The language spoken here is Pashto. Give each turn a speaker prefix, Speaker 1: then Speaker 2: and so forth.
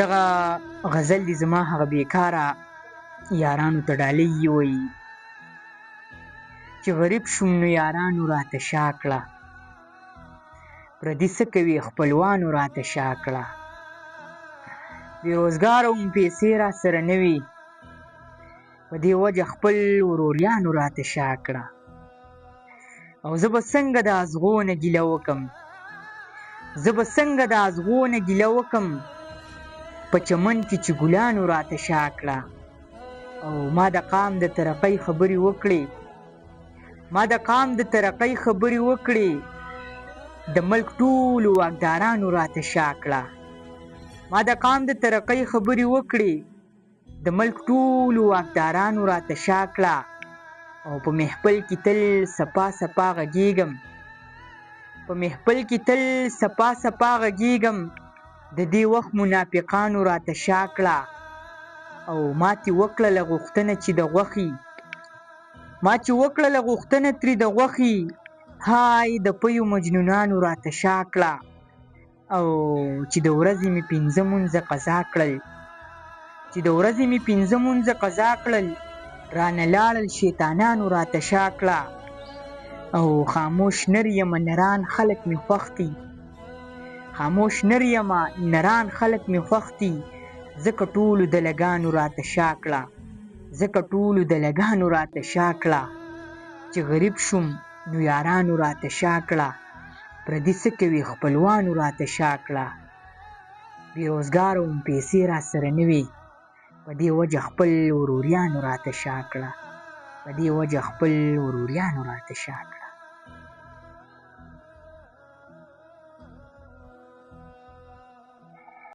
Speaker 1: دغه غزل دې زما هغه بیکاره یارانو ته ډالۍ وایي چې غریب شوم نو یارانو راته شا کړه، پردي څه کوي خپلوانو راته شا کړه. بېروزګاره وم پیسې راسره نه وي، په دې وجه خپل وروریانو راته شا کړه. او زه به څنګه د ازغو نه ګیله وکم، زه به څنګه د ازغو نه ګیله وکم، په چمن کې چې ګلانو راته شا کړه. او ما د قام د ترقۍ خبرې وکړې، ما د قام د ترقۍ خبرې وکړې، د ملک ټولو واکدارانو راته شا کړه. ما د قام د ترقۍ خبرې وکړې، د ملک ټولو واکدارانو راته شا کړه. او په محفل کې تل سپا سپا غږېږم، په محفل کې تل سپا سپا غږېږم، د دې وخت منافقانو راته شا کړه. او ماتې وکړله غوښتنه چې د غوښې، ما چې وکړله غوښتنه ترې د غوښې، های د پیو مجنونانو راته شا کړه. او چې د ورځې مې 5 مونځه قضا کړل، چې د ورځې مې 5 مونځه قضا کړل، رانه لاړل شیطانانو راته شا کړه. او خاموش نر یمه نران خلک مې خوښ دي، خاموش نر یمه نران خلک مې خوښ دي، ځکه ټولو دلګانو راته شا کړه، ځکه ټولو دلګانو راته شا کړه. چې غریب شوم نو یارانو راته شا کړه، پردي څه کوي خپلوانو راته شا کړه. بېروزګاره وم پیسې راسره نه وي، په دې وجه خپل وروریانو راته شا کړه، په دې وجه خپل وروریانو راته شا کړه.